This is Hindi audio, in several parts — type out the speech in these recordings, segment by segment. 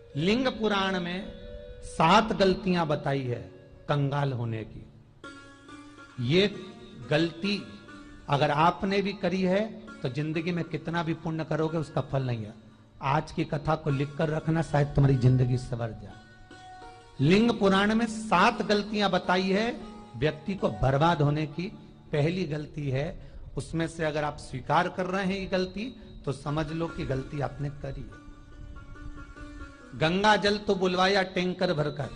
लिंग पुराण में 7 गलतियां बताई है कंगाल होने की। ये गलती अगर आपने भी करी है तो जिंदगी में कितना भी पुण्य करोगे उसका फल नहीं है। आज की कथा को लिखकर रखना, शायद तुम्हारी जिंदगी संवर जाए। लिंग पुराण में 7 गलतियां बताई है व्यक्ति को बर्बाद होने की। पहली गलती है, उसमें से अगर आप स्वीकार कर रहे हैं ये गलती तो समझ लो कि गलती आपने करी है। गंगा जल तो बुलवाया टैंकर भरकर,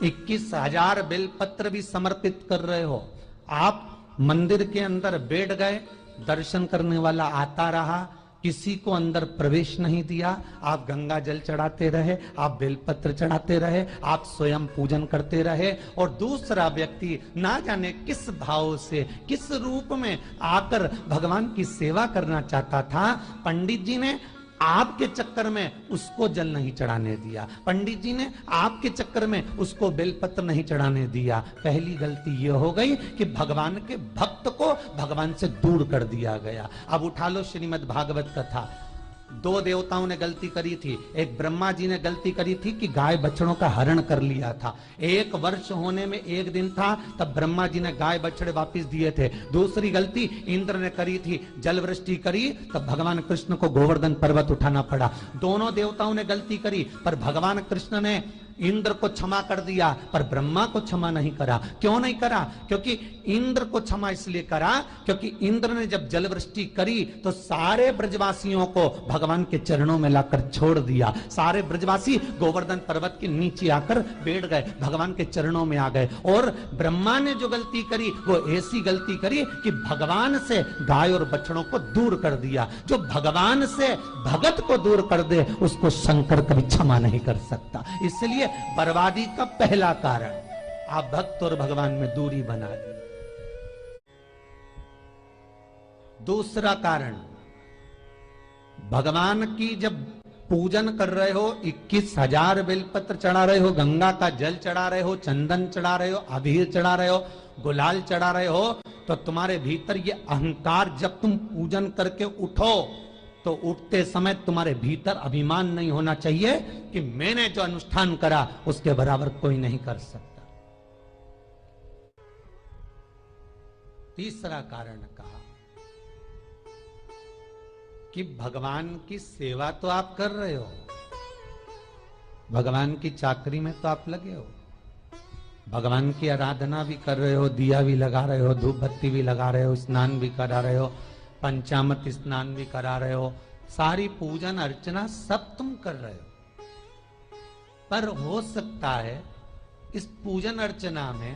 21,000 बेलपत्र भी समर्पित कर रहे हो। आप मंदिर के अंदर बैठ गए, दर्शन करने वाला आता रहा, किसी को अंदर प्रवेश नहीं दिया। आप गंगा जल चढ़ाते रहे, आप बेलपत्र चढ़ाते रहे, आप स्वयं पूजन करते रहे, और दूसरा व्यक्ति ना जाने किस भाव से, किस रूप में आकर भगवान की सेवा करना चाहता था। पंडित जी ने आपके चक्कर में उसको जल नहीं चढ़ाने दिया, पंडित जी ने आपके चक्कर में उसको बेलपत्र नहीं चढ़ाने दिया। पहली गलती यह हो गई कि भगवान के भक्त को भगवान से दूर कर दिया गया। अब उठा लो श्रीमद् भागवत कथा। 2 देवताओं ने गलती करी थी। एक ब्रह्मा जी ने गलती करी थी कि गाय बछड़ों का हरण कर लिया था। 1 वर्ष होने में 1 दिन था तब ब्रह्मा जी ने गाय बछड़े वापस दिए थे। दूसरी गलती इंद्र ने करी थी, जल वृष्टि करी तब भगवान कृष्ण को गोवर्धन पर्वत उठाना पड़ा। दोनों देवताओं ने गलती करी, पर भगवान कृष्ण ने इंद्र को क्षमा कर दिया पर ब्रह्मा को क्षमा नहीं करा। क्यों नहीं करा? क्योंकि इंद्र को क्षमा इसलिए करा क्योंकि इंद्र ने जब जलवृष्टि करी तो सारे ब्रजवासियों को भगवान के चरणों में लाकर छोड़ दिया। सारे ब्रजवासी गोवर्धन पर्वत के नीचे आकर बैठ गए, भगवान के चरणों में आ गए। और ब्रह्मा ने जो गलती करी वो ऐसी गलती करी कि भगवान से गाय और बछड़ों को दूर कर दिया। जो भगवान से भगत को दूर कर दे उसको शंकर कभी क्षमा नहीं कर सकता। इसलिए बर्बादी का पहला कारण आप भक्त और भगवान में दूरी बना दी। दूसरा कारण, भगवान की जब पूजन कर रहे हो, 21,000 बेलपत्र चढ़ा रहे हो, गंगा का जल चढ़ा रहे हो, चंदन चढ़ा रहे हो, अबीर चढ़ा रहे हो, गुलाल चढ़ा रहे हो, तो तुम्हारे भीतर ये अहंकार, जब तुम पूजन करके उठो तो उठते समय तुम्हारे भीतर अभिमान नहीं होना चाहिए कि मैंने जो अनुष्ठान करा उसके बराबर कोई नहीं कर सकता। तीसरा कारण कहा कि भगवान की सेवा तो आप कर रहे हो, भगवान की चाकरी में तो आप लगे हो, भगवान की आराधना भी कर रहे हो, दिया भी लगा रहे हो, धूप बत्ती भी लगा रहे हो, स्नान भी करा रहे हो, पंचामृत स्नान भी करा रहे हो, सारी पूजन अर्चना सब तुम कर रहे हो। पर हो सकता है इस पूजन अर्चना में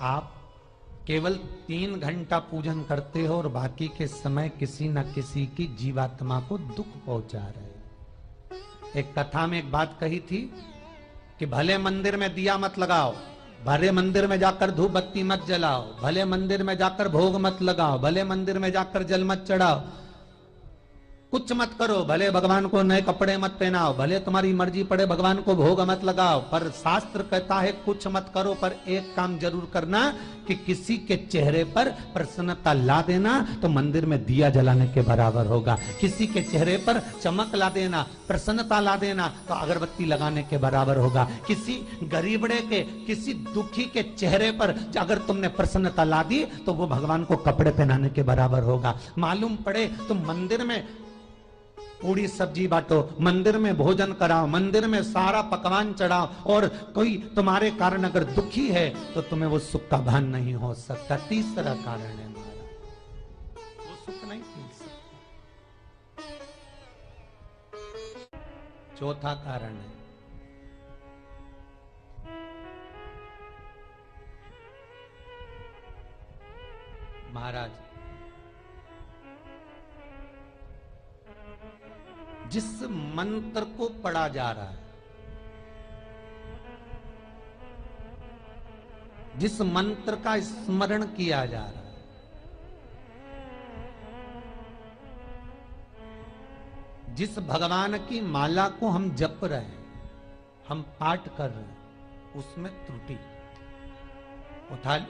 आप केवल 3 घंटा पूजन करते हो और बाकी के समय किसी न किसी की जीवात्मा को दुख पहुंचा रहे हो। एक कथा में एक बात कही थी कि भले मंदिर में दिया मत लगाओ, भले मंदिर में जाकर धूप बत्ती मत जलाओ, भले मंदिर में जाकर भोग मत लगाओ, भले मंदिर में जाकर जल मत चढ़ाओ, कुछ मत करो, भले भगवान को नए कपड़े मत पहनाओ, भले तुम्हारी मर्जी पड़े भगवान को भोग मत लगाओ, पर शास्त्र कहता है कुछ मत करो, पर एक काम जरूर करना कि किसी के चेहरे पर प्रसन्नता ला देना तो मंदिर में दिया जलाने के बराबर होगा। किसी के चेहरे पर चमक ला देना, प्रसन्नता ला देना तो अगरबत्ती लगाने के बराबर होगा। किसी गरीबड़े के, किसी दुखी के चेहरे पर अगर तुमने प्रसन्नता ला दी तो वो भगवान को कपड़े पहनाने के बराबर होगा। मालूम पड़े तुम मंदिर में पूरी सब्जी बांटो, मंदिर में भोजन कराओ, मंदिर में सारा पकवान चढ़ाओ, और कोई तुम्हारे कारण अगर दुखी है तो तुम्हें वो सुख का भान नहीं हो सकता। तीसरा कारण है हमारा, वो सुख नहीं पी सकता। चौथा कारण है महाराज, जिस मंत्र को पढ़ा जा रहा है, जिस मंत्र का स्मरण किया जा रहा है, जिस भगवान की माला को हम जप रहे हैं, हम पाठ कर रहे हैं, उसमें त्रुटि।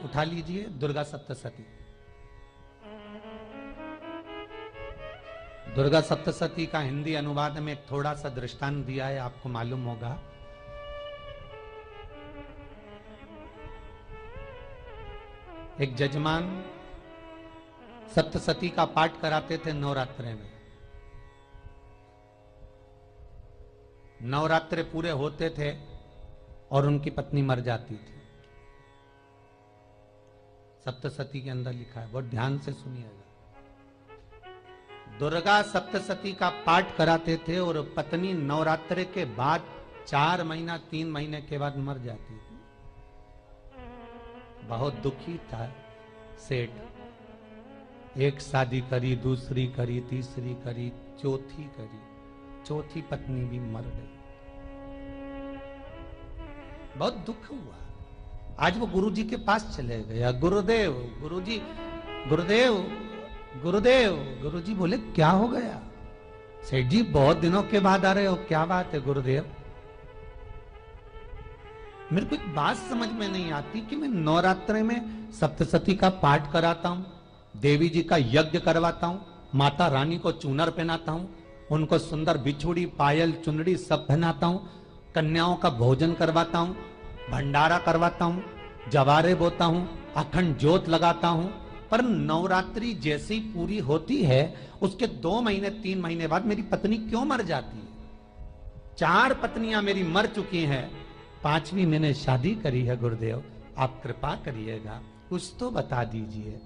उठा लीजिए दुर्गा सप्तशती। दुर्गा सप्तशती का हिंदी अनुवाद में एक थोड़ा सा दृष्टांत दिया है, आपको मालूम होगा। एक जजमान सप्तशती का पाठ कराते थे नवरात्रे में। नवरात्रे पूरे होते थे और उनकी पत्नी मर जाती थी। सप्तशती के अंदर लिखा है, बहुत ध्यान से सुनिएगा। दुर्गा सप्तशती का पाठ कराते थे और पत्नी नवरात्रे के बाद 4 महीना 3 महीने के बाद मर जाती थी। बहुत दुखी था सेठ। एक शादी करी, दूसरी करी, तीसरी करी, चौथी करी, चौथी पत्नी भी मर गई। बहुत दुख हुआ। आज वो गुरुजी के पास चले गया, गुरुदेव, गुरुजी, गुरुदेव, गुरुदेव। गुरुजी बोले क्या हो गया? सेठ जी बहुत दिनों के बाद आ रहे हो, क्या बात है गुरुदेव? मेरे को एक बात समझ में नहीं आती कि मैं नवरात्रे में सप्तशती का पाठ कराता हूं, देवी जी का यज्ञ करवाता हूं, माता रानी को चूनर पहनाता हूं, उनको सुंदर बिछुड़ी, पायल, चुनरी सब पहनाता हूं, कन्याओं का भोजन करवाता हूं, भंडारा करवाता हूं, जवारे बोता हूं, अखंड ज्योत लगाता हूं, पर नवरात्रि जैसी पूरी होती है उसके 2 महीने 3 महीने बाद मेरी पत्नी क्यों मर जाती है? 4 पत्नियां मेरी मर चुकी हैं, 5वीं मैंने शादी करी है। गुरुदेव आप कृपा करिएगा, कुछ तो बता दीजिए,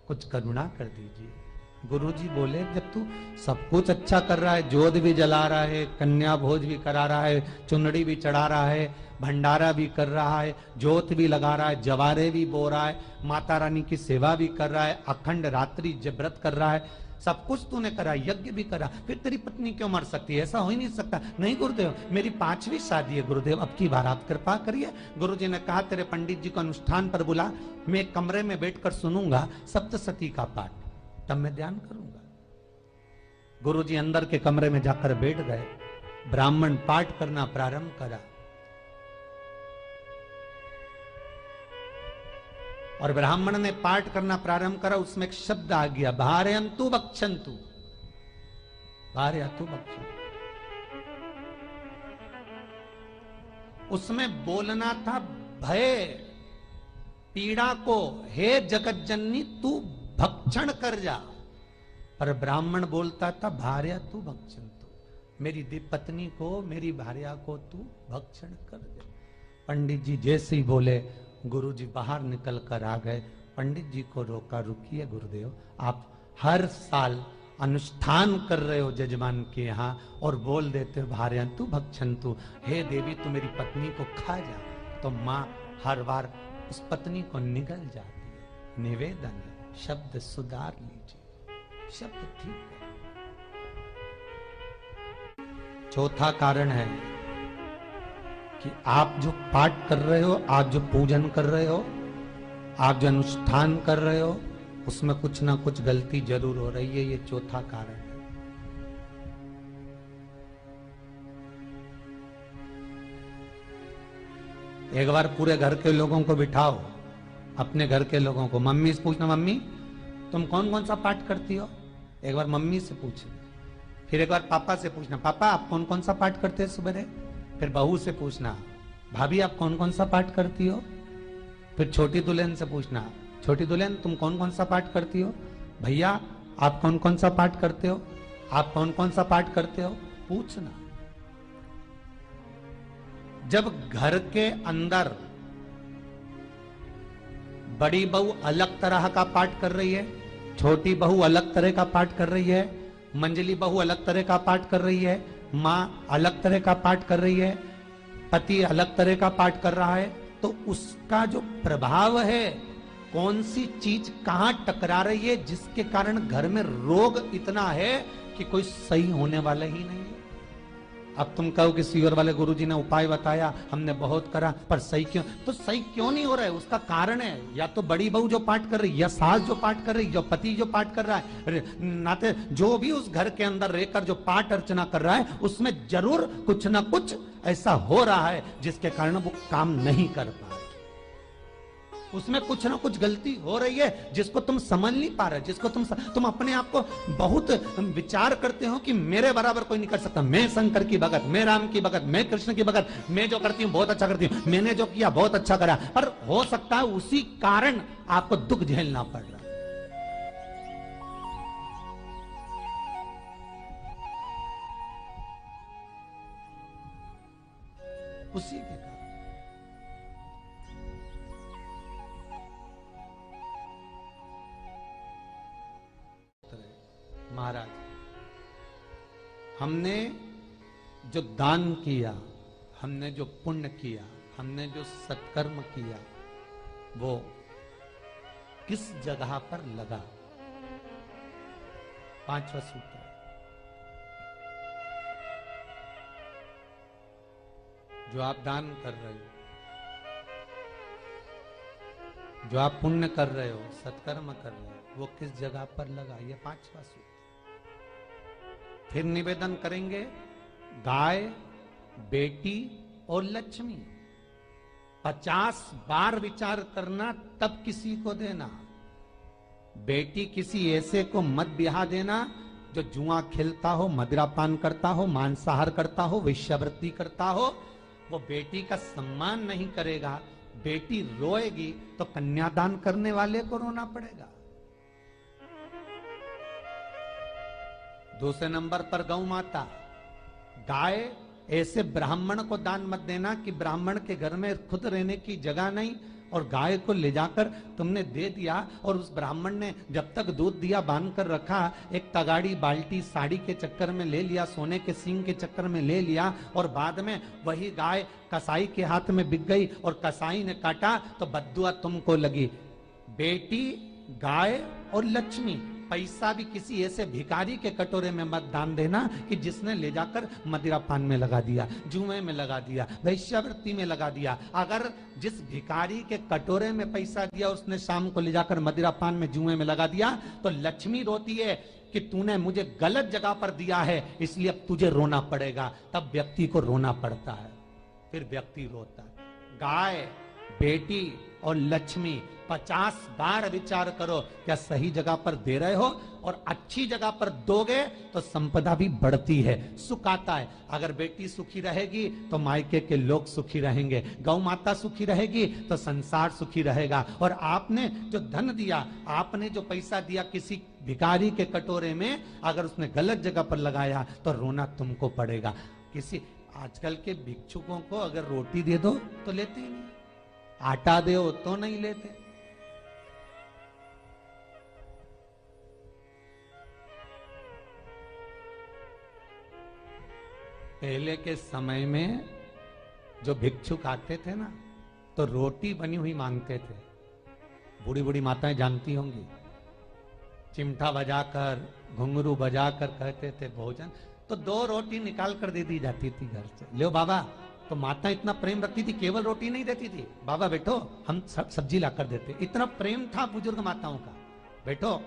कुछ करुणा कर दीजिए। गुरुजी बोले जब तू सब कुछ अच्छा कर रहा है, जोत भी जला रहा है, कन्या भोज भी करा रहा है, चुनरी भी चढ़ा रहा है, भंडारा भी कर रहा है, जोत भी लगा रहा है, जवारे भी बो रहा है, माता रानी की सेवा भी कर रहा है, अखंड रात्रि व्रत कर रहा है, सब कुछ तूने करा, यज्ञ भी करा, फिर तेरी पत्नी क्यों मर सकती है? ऐसा हो ही नहीं सकता। नहीं गुरुदेव, मेरी 5वीं शादी है गुरुदेव, अब की बार आप कृपा करिए। गुरुजी ने कहा तेरे पंडित जी को अनुष्ठान पर बुला, मैं कमरे में बैठकर सुनूंगा सप्तशती का पाठ, तब मैं ध्यान करूंगा। गुरुजी अंदर के कमरे में जाकर बैठ गए, ब्राह्मण पाठ करना प्रारंभ करा और ब्राह्मण ने पाठ करना प्रारंभ करा। उसमें एक शब्द आ गया, भारयंतु बक्षंतु, भारयंतु बक्षंतु। उसमें बोलना था भय पीड़ा को, हे जगत जननी तू भक्षण कर जा, पर ब्राह्मण बोलता था भार्या तू भक्षण तू, मेरी पत्नी को, मेरी भार्या को तू भक्षण कर दे। पंडित जी जैसे ही बोले गुरुजी बाहर निकल कर आ गए। पंडित जी को रोका, रुकिए गुरुदेव, आप हर साल अनुष्ठान कर रहे हो जजमान के यहाँ और बोल देते हो भार्यंतु भक्षंतु, हे देवी तू मेरी पत्नी को खा जा, तो माँ हर बार उस पत्नी को निगल जाती है। निवेदन है, शब्द सुधार लीजिए, शब्द ठीक है। चौथा कारण है कि आप जो पाठ कर रहे हो, आप जो पूजन कर रहे हो, आप जो अनुष्ठान कर रहे हो, उसमें कुछ ना कुछ गलती जरूर हो रही है। ये चौथा कारण है। एक बार पूरे घर के लोगों को बिठाओ, अपने घर के लोगों को, मम्मी से पूछना, मम्मी तुम कौन कौन सा पाठ करती हो? एक बार मम्मी से पूछना। फिर एक बार पापा से पूछना, पापा आप कौन कौन सा पाठ करते हैं सुबह? फिर बहू से पूछना, भाभी आप कौन कौन सा पाठ करती हो? फिर छोटी दुल्हन से पूछना, छोटी दुल्हन तुम कौन कौन सा पाठ करती हो? भैया आप कौन कौन सा पाठ करते हो? आप कौन कौन सा पाठ करते हो? पूछना। जब घर के अंदर बड़ी बहू अलग तरह का पाठ कर रही है, छोटी बहू अलग तरह का पाठ कर रही है, मंजली बहू अलग तरह का पाठ कर रही है, माँ अलग तरह का पाठ कर रही है, पति अलग तरह का पाठ कर रहा है, तो उसका जो प्रभाव है, कौन सी चीज कहां टकरा रही है, जिसके कारण घर में रोग इतना है कि कोई सही होने वाला ही नहीं है। अब तुम कहो कि सीवर वाले गुरुजी ने उपाय बताया, हमने बहुत करा, पर सही क्यों? तो सही क्यों नहीं हो रहा है? उसका कारण है या तो बड़ी बहू जो पाठ कर रही, या सास जो पाठ कर रही, या पति जो पाठ कर रहा है, नाते जो भी उस घर के अंदर रहकर जो पाठ अर्चना कर रहा है, उसमें जरूर कुछ ना कुछ ऐसा हो रहा है जिसके कारण वो काम नहीं कर पा रहे। उसमें कुछ ना कुछ गलती हो रही है जिसको तुम समझ नहीं पा रहे, जिसको तुम अपने आप को बहुत विचार करते हो कि मेरे बराबर कोई नहीं कर सकता, मैं शंकर की भगत, मैं राम की भगत, मैं कृष्ण की भगत, मैं जो करती हूँ बहुत अच्छा करती हूँ, मैंने जो किया बहुत अच्छा करा। पर हो सकता है उसी कारण आपको दुख झेलना पड़ रहा, उसी के कारण। महाराज, हमने जो दान किया, हमने जो पुण्य किया, हमने जो सत्कर्म किया, वो किस जगह पर लगा? पांचवा सूत्र, जो आप दान कर रहे हो, जो आप पुण्य कर रहे हो, सत्कर्म कर रहे हो, वो किस जगह पर लगा? ये पांचवा सूत्र। फिर निवेदन करेंगे, गाय, बेटी और लक्ष्मी 50 बार विचार करना, तब किसी को देना। बेटी किसी ऐसे को मत ब्याह देना जो जुआ खेलता हो, मदिरापान करता हो, मांसाहार करता हो, वेश्यावृत्ति करता हो। वो बेटी का सम्मान नहीं करेगा। बेटी रोएगी तो कन्यादान करने वाले को रोना पड़ेगा। दूसरे नंबर पर गौ माता, गाय ऐसे ब्राह्मण को दान मत देना कि ब्राह्मण के घर में खुद रहने की जगह नहीं और गाय को ले जाकर तुमने दे दिया और उस ब्राह्मण ने जब तक दूध दिया बांध कर रखा, एक तगाड़ी बाल्टी साड़ी के चक्कर में ले लिया, सोने के सींग के चक्कर में ले लिया और बाद में वही गाय कसाई के हाथ में बिक गई और कसाई ने काटा तो बद्दुआ तुमको लगी। बेटी, गाय और लक्ष्मी, पैसा भी किसी ऐसे भिखारी के कटोरे में मत दान देना कि जिसने ले जाकर मदिरापान में लगा दिया, जुए में लगा दिया, वैश्यावृत्ति में लगा दिया। अगर जिस भिखारी के कटोरे में पैसा दिया उसने शाम को ले जाकर मदिरापान में, जुए में लगा दिया, तो लक्ष्मी रोती है कि तूने मुझे गलत जगह पर दिया है, इसलिए अब तुझे रोना पड़ेगा। तब व्यक्ति को रोना पड़ता है, फिर व्यक्ति रोता है। गाय, बेटी और लक्ष्मी 50 बार विचार करो, क्या सही जगह पर दे रहे हो? और अच्छी जगह पर दोगे तो संपदा भी बढ़ती है, सुख आता है। अगर बेटी सुखी रहेगी तो मायके के लोग सुखी रहेंगे, गौ माता सुखी रहेगी तो संसार सुखी रहेगा। और आपने जो धन दिया, आपने जो पैसा दिया किसी भिखारी के कटोरे में, अगर उसने गलत जगह पर लगाया तो रोना तुमको पड़ेगा। किसी आजकल के भिक्षुकों को अगर रोटी दे दो तो लेते ही नहीं, आटा दो तो नहीं लेते। पहले के समय में जो भिक्षुक आते थे ना, तो रोटी बनी हुई मांगते थे। बूढ़ी बूढ़ी माताएं जानती होंगी, चिमटा बजाकर, घुंघरू बजाकर कहते थे भोजन, तो 2 रोटी निकाल कर दे दी जाती थी घर से। लो बाबा, तो माता इतना प्रेम रखती थी, केवल रोटी नहीं देती थी, बाबा बैठो हम सब्जी लाकर देते। इतना प्रेम था बुजुर्ग माताओं का, बैठो।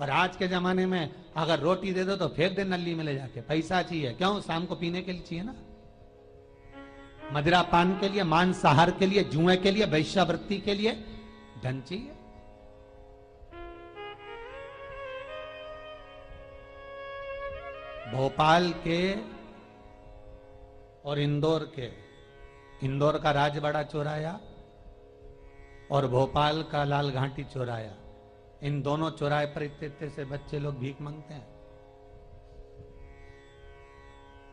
और आज के जमाने में अगर रोटी दे दो तो फेंक दे नली में ले जाके, पैसा चाहिए। क्यों? शाम को पीने के लिए चाहिए ना, मदिरा पान के लिए, मांसाहार के लिए, जुए के लिए, वैश्यावृत्ति के लिए धन चाहिए। भोपाल के और इंदौर के, इंदौर का राजवाड़ा चौराया और भोपाल का लाल घाटी चौराया, इन दोनों चौराहे पर इतने से बच्चे लोग भीख मांगते हैं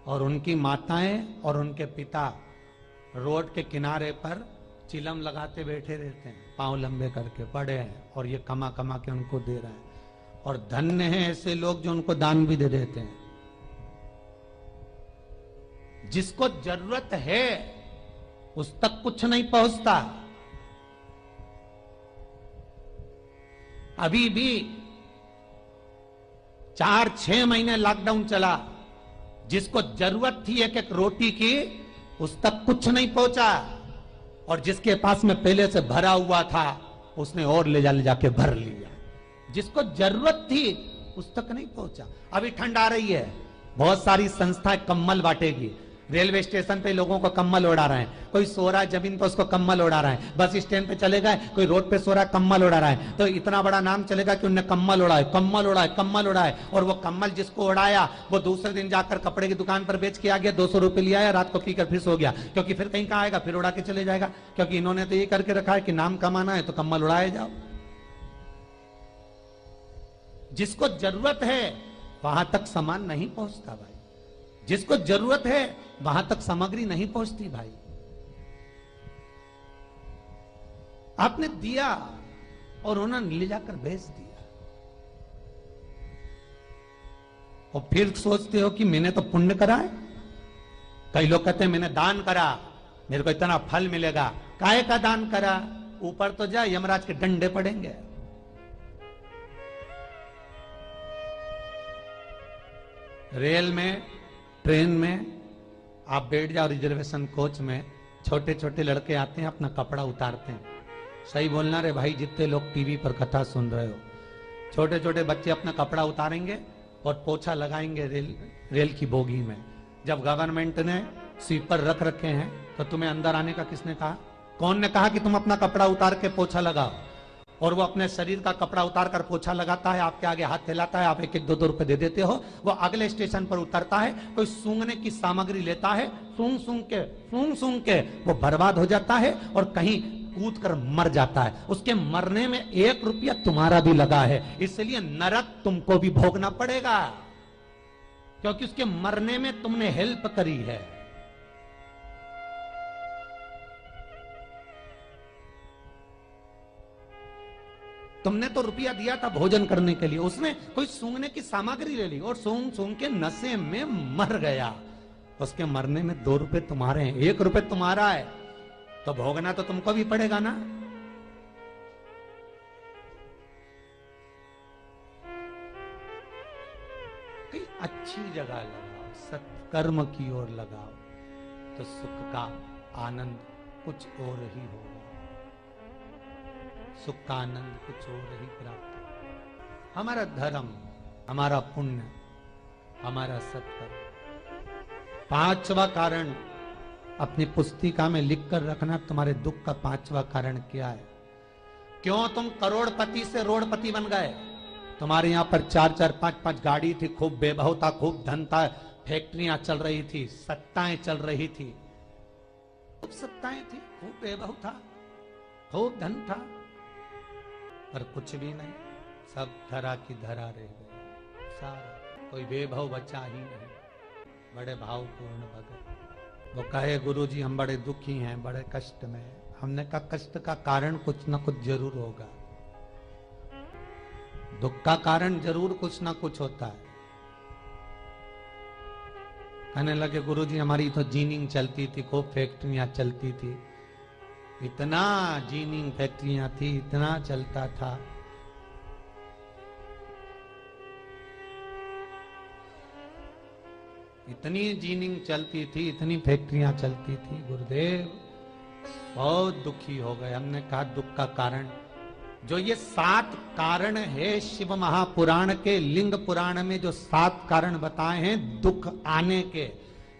और उनकी माताएं और उनके पिता रोड के किनारे पर चिलम लगाते बैठे रहते हैं, पांव लंबे करके पड़े हैं और ये कमा कमा के उनको दे रहे हैं। और धन्य हैं ऐसे लोग जो उनको दान भी दे देते हैं। जिसको जरूरत है उस तक कुछ नहीं पहुंचता। अभी भी 4-6 महीने लॉकडाउन चला, जिसको जरूरत थी एक रोटी की उस तक कुछ नहीं पहुंचा, और जिसके पास में पहले से भरा हुआ था उसने और ले जाके भर लिया। जिसको जरूरत थी उस तक नहीं पहुंचा। अभी ठंड आ रही है, बहुत सारी संस्थाएं कंबल बांटेगी, रेलवे स्टेशन पे लोगों को कम्बल उड़ा रहे हैं, कोई सो रहा है जमीन पर उसको कम्बल उड़ा रहा है, बस स्टैंड पे चले गए कोई रोड पे सो रहा है कम्बल उड़ा रहा है, तो इतना बड़ा नाम चलेगा कि उनने कम्बल उड़ाए, कम्बल उड़ाए, कम्बल उड़ाए। और वो कम्बल जिसको उड़ाया वो दूसरे दिन जाकर कपड़े की दुकान पर बेच के आ गया, 200 रुपए लिया है, रात को पीकर फिर सो गया, क्योंकि फिर कहीं कहाँ आएगा, फिर उड़ा के चले जाएगा, क्योंकि इन्होंने तो ये करके रखा है कि नाम कमाना है तो कम्बल उड़ाए जाओ। जिसको जरूरत है वहां तक सामान नहीं पहुंचता भाई, जिसको जरूरत है वहां तक सामग्री नहीं पहुंचती भाई। आपने दिया और उन्होंने ले जाकर बेच दिया, और फिर सोचते हो कि मैंने तो पुण्य करा है। कई लोग कहते हैं मैंने दान करा, मेरे को इतना फल मिलेगा। काहे का दान करा? ऊपर तो जा, यमराज के डंडे पड़ेंगे। रेल में, ट्रेन में आप बैठ जाओ, रिजर्वेशन कोच में, छोटे छोटे लड़के आते हैं अपना कपड़ा उतारते हैं। सही बोलना रे भाई, जितने लोग टीवी पर कथा सुन रहे हो, छोटे छोटे बच्चे अपना कपड़ा उतारेंगे और पोछा लगाएंगे रेल की बोगी में। जब गवर्नमेंट ने स्वीपर रख रखे हैं तो तुम्हें अंदर आने का किसने कहा? कौन ने कहा कि तुम अपना कपड़ा उतार के पोछा लगाओ? और वो अपने शरीर का कपड़ा उतार कर पोछा लगाता है, आपके आगे हाथ फैलाता है, आप एक एक दो दो रुपए दे देते हो, वो अगले स्टेशन पर उतरता है, कोई सूंघने की सामग्री लेता है, सूंघ सूंघ के वो बर्बाद हो जाता है और कहीं कूद कर मर जाता है। उसके मरने में 1 रुपया तुम्हारा भी लगा है, इसलिए नरक तुमको भी भोगना पड़ेगा, क्योंकि उसके मरने में तुमने हेल्प करी है। तुमने तो रुपया दिया था भोजन करने के लिए, उसने कोई सूंघने की सामग्री ले ली और सूंघ सूंघ के नशे में मर गया। उसके मरने में 2 रुपए तुम्हारे हैं, 1 रुपए तुम्हारा है, तो भोगना तो तुमको भी पड़ेगा ना। कहीं अच्छी जगह लगाओ, सत्कर्म की ओर लगाओ, तो सुख का आनंद कुछ और ही होगा, सुख का आनंद कुछ और ही प्राप्त होगा। हमारा धर्म, हमारा पुण्य, हमारा सत्कर्म। 5वां कारण अपनी पुस्तिका में लिखकर रखना, तुम्हारे दुख का 5वां कारण क्या है? क्यों तुम करोड़पति से रोड़पति बन गए? तुम्हारे यहां पर 4-4, 5-5 गाड़ी थी, खूब वैभव था, खूब धन था, फैक्ट्रियां चल रही थी, सत्ताएं चल रही थी, खूब सत्ताएं थी, खूब वैभव था, खूब धन था, पर कुछ भी नहीं, सब धरा की धरा रह गए सारा, कोई वैभव बचा ही नहीं। बड़े भावपूर्ण भगत वो कहे, गुरुजी हम बड़े दुखी हैं, बड़े कष्ट में। हमने कहा कष्ट का कारण कुछ ना कुछ जरूर होगा, दुख का कारण जरूर कुछ ना कुछ होता है। कहने लगे गुरुजी हमारी तो जीनिंग चलती थी, खूब फैक्ट्रियां चलती थी, इतना जीनिंग फैक्ट्रियां थी, इतना चलता था, इतनी जीनिंग चलती थी, इतनी फैक्ट्रियां चलती थी, गुरुदेव बहुत दुखी हो गए। हमने कहा दुख का कारण, जो ये 7 कारण है शिव महापुराण के, लिंग पुराण में जो 7 कारण बताए हैं दुख आने के,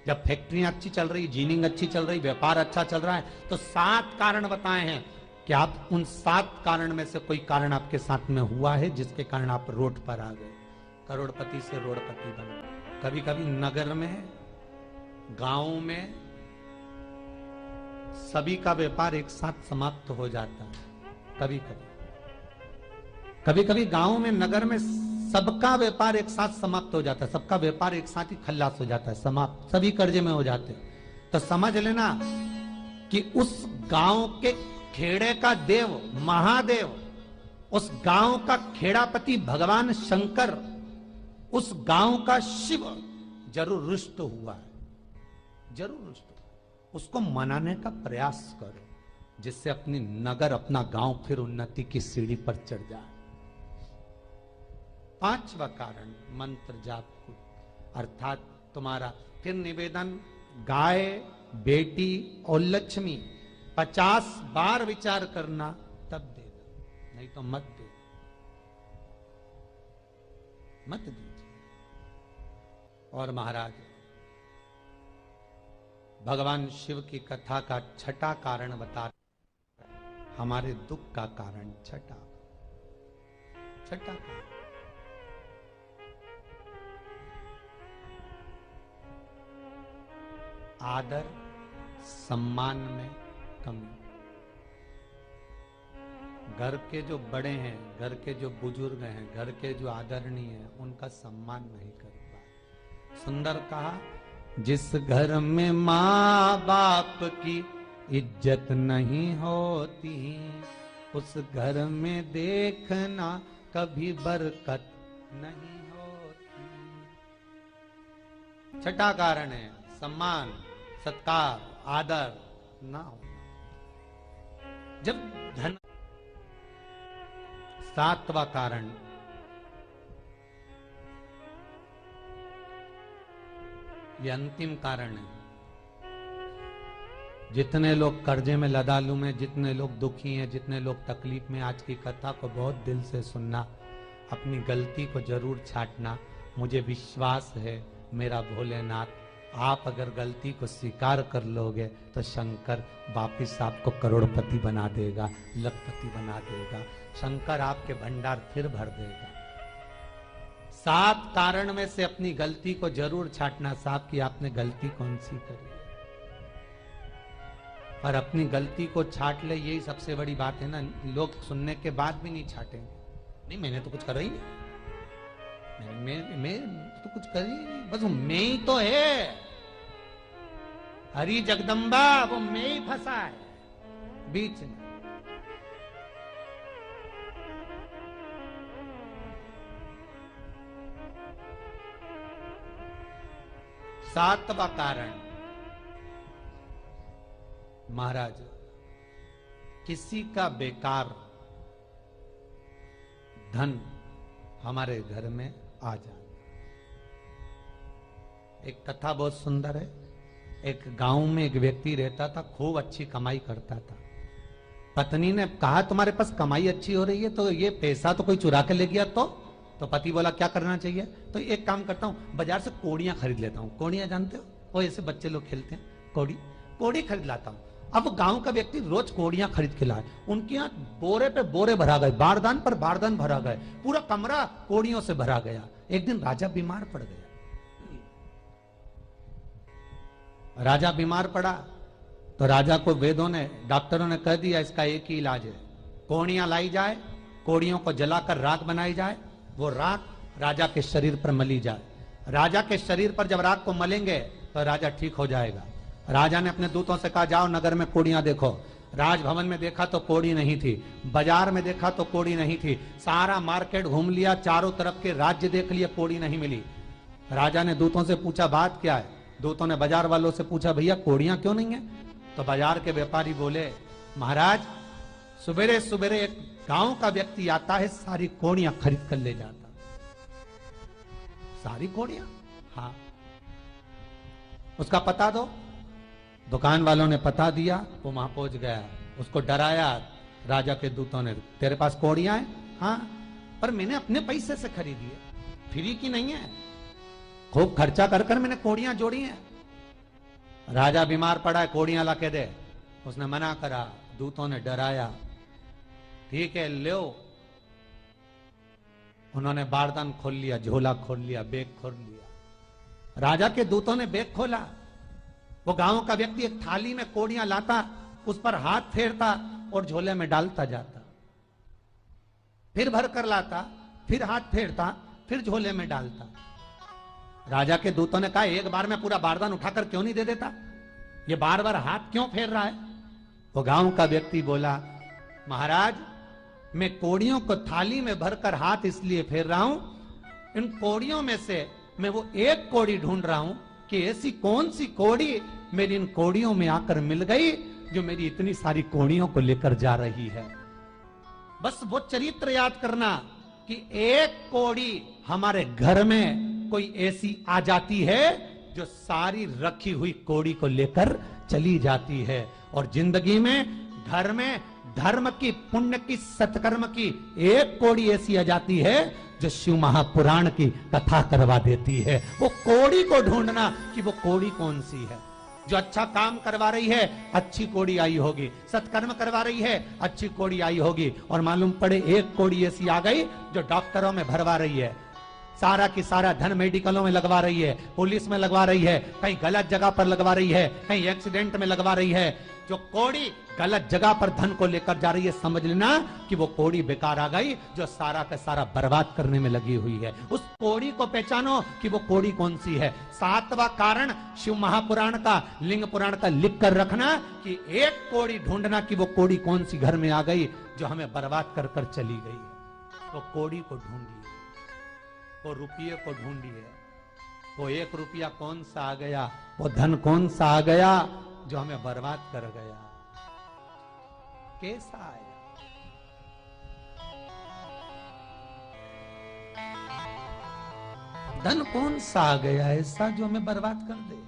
जब फैक्ट्रियां अच्छी चल रही, जीनिंग अच्छी चल रही, व्यापार अच्छा चल रहा है, तो 7 कारण बताए हैं कि आप उन 7 कारण में से कोई कारण आपके साथ में हुआ है जिसके कारण आप रोड पर आ गए, करोड़पति से रोडपति बन गए। कभी कभी नगर में, गांव में सभी का व्यापार एक साथ समाप्त हो जाता है। कभी कभी गांव में, नगर में सबका व्यापार एक साथ समाप्त हो जाता है, सबका व्यापार एक साथ ही खल्लास हो जाता है, समाप्त, सभी कर्जे में हो जाते हैं। तो समझ लेना कि उस गांव के खेड़े का देव महादेव, उस गांव का खेड़ापति भगवान शंकर, उस गांव का शिव जरूर रुष्ट हुआ है, जरूर रुष्ट हुआ। उसको मनाने का प्रयास करो, जिससे अपनी नगर, अपना गांव फिर उन्नति की सीढ़ी पर चढ़ जाए। 5वां कारण मंत्र जाप, अर्थात तुम्हारा फिर निवेदन, गाय, बेटी और लक्ष्मी 50 बार विचार करना, तब देना, नहीं तो मत दे, मत दीजिए। और महाराज भगवान शिव की कथा का छठा कारण बता, हमारे दुख का कारण छठा कारण। आदर सम्मान में कमी। घर के जो बड़े हैं, घर के जो बुजुर्ग हैं, घर के जो आदरणीय हैं, उनका सम्मान नहीं कर पाए। सुंदर कहा, जिस घर में माँ बाप की इज्जत नहीं होती, उस घर में देखना कभी बरकत नहीं होती। छठा कारण है सम्मान, सत्कार, आदर ना हो। जब धन। सातवां कारण, ये अंतिम कारण है। जितने लोग कर्जे में, लदालू में, जितने लोग दुखी हैं, जितने लोग तकलीफ में, आज की कथा को बहुत दिल से सुनना, अपनी गलती को जरूर छांटना। मुझे विश्वास है मेरा भोलेनाथ, आप अगर गलती को स्वीकार कर लोगे तो शंकर वापिस आपको करोड़पति बना देगा, लखपति बना देगा। शंकर आपके भंडार फिर भर देगा। 7 कारण में से अपनी गलती को जरूर छांटना। साहब की आपने गलती कौन सी करी, और अपनी गलती को छाट ले, यही सबसे बड़ी बात है ना। लोग सुनने के बाद भी नहीं छाटेंगे। नहीं, मैंने तो कुछ करा ही नहीं, मैं तो कुछ कर ही नहीं, बस मैं ही तो है। हरी जगदम्बा, वो मैं ही फंसा है बीच में। सातवां कारण, महाराज, किसी का बेकार धन हमारे घर में आ जाए। एक कथा बहुत सुंदर है। एक गांव में एक व्यक्ति रहता था, खूब अच्छी कमाई करता था। पत्नी ने कहा, तुम्हारे पास कमाई अच्छी हो रही है, तो ये पैसा तो कोई चुरा के ले गया तो पति बोला, क्या करना चाहिए? तो एक काम करता हूं, बाजार से कोड़ियां खरीद लेता हूं। कोड़ियां जानते हो, वो ऐसे बच्चे लोग खेलते हैं, कोड़ी खरीद लाता हूं। अब गांव का व्यक्ति रोज कोड़ियां खरीद के लाए। उनके यहाँ बोरे पे बोरे भरा गए, बारदान पर बारदान भरा गए, पूरा कमरा कोड़ियों से भरा गया। एक दिन राजा बीमार पड़ गया। राजा बीमार पड़ा तो राजा को वेदों ने, डॉक्टरों ने कह दिया, इसका एक ही इलाज है, कोड़ियां लाई जाए, कोड़ियों को जलाकर राख बनाई जाए, वो राख राजा के शरीर पर मली जाए। राजा के शरीर पर जब राख को मलेंगे तो राजा ठीक हो जाएगा। राजा ने अपने दूतों से कहा, जाओ नगर में कोड़ियां देखो। राजभवन में देखा तो कोड़ी नहीं थी, बाजार में देखा तो कोड़ी नहीं थी, सारा मार्केट घूम लिया, चारों तरफ के राज्य देख लिए, कोड़ी नहीं मिली। राजा ने दूतों से पूछा, बात क्या है? दूतों ने बाजार वालों से पूछा, भैया कोड़ियां क्यों नहीं है? तो बाजार के व्यापारी बोले, महाराज सुबेरे सुबेरे एक गांव का व्यक्ति आता है, सारी कोड़ियां खरीद कर ले जाता। सारी कोड़ियां? हाँ। उसका पता दो। दुकान वालों ने पता दिया, वो वहां पहुंच गया, उसको डराया। राजा के दूतों ने, तेरे पास कोड़ियां हैं? हाँ, पर मैंने अपने पैसे से खरीदी है, फ्री की नहीं है, खूब खर्चा कर कर मैंने कोड़ियां जोड़ी हैं। राजा बीमार पड़ा है, कोड़ियां ला के दे। उसने मना करा, दूतों ने डराया, ठीक है लो। उन्होंने बारदान खोल लिया, झोला खोल लिया, बैग खोल लिया। राजा के दूतों ने बैग खोला। वो गांव का व्यक्ति एक थाली में कोड़ियां लाता, उस पर हाथ फेरता और झोले में डालता जाता, फिर भर कर लाता, फिर हाथ फेरता, फिर झोले में डालता। राजा के दूतों ने कहा, एक बार में पूरा बारदान उठाकर क्यों नहीं दे देता? ये बार बार हाथ क्यों फेर रहा है? वो गांव का व्यक्ति बोला, महाराज मैं कोड़ियों को थाली में भरकर हाथ इसलिए फेर रहा हूं, इन कोड़ियों में से मैं वो एक कोड़ी ढूंढ रहा हूं कि ऐसी कौन सी कोड़ी मेरी इन कोड़ियों में आकर मिल गई जो मेरी इतनी सारी कोड़ियों को लेकर जा रही है। बस वो चरित्र याद करना कि एक कोड़ी हमारे घर में कोई ऐसी आ जाती है जो सारी रखी हुई कोड़ी को लेकर चली जाती है। और जिंदगी में, घर में धर्म की, पुण्य की, सत्कर्म की एक कोड़ी ऐसी आ जाती है जो शिव महापुराण की कथा करवा देती है। वो कोड़ी को ढूंढना कि वो कोड़ी कौन सी है। जो अच्छा काम करवा रही है अच्छी कोड़ी आई होगी, सत्कर्म करवा रही है अच्छी कोड़ी आई होगी। और मालूम पड़े एक कोड़ी ऐसी आ गई जो डॉक्टरों में भरवा रही है, सारा की सारा धन मेडिकलों में लगवा रही है, पुलिस में लगवा रही है, कहीं गलत जगह पर लगवा रही है, कहीं एक्सीडेंट में लगवा रही है। जो कोड़ी गलत जगह पर धन को लेकर जा रही है, समझ लेना कि वो कोड़ी बेकार आ गई जो सारा का सारा बर्बाद करने में लगी हुई है। उस कोड़ी को पहचानो कि वो कोड़ी कौन सी है। सातवां कारण शिव महापुराण का, लिंग पुराण का लिख कर रखना कि एक कोड़ी ढूंढना कि वो कोड़ी कौन सी घर में आ गई जो हमें बर्बाद कर कर चली गई। तो कोड़ी को ढूंढिए, वो रुपये को ढूंढिए, वो 1 रुपया कौन सा आ गया, वो धन कौन सा आ गया जो हमें बर्बाद कर गया, कैसा आया। धन कौन सा आ गया ऐसा जो हमें बर्बाद कर दे।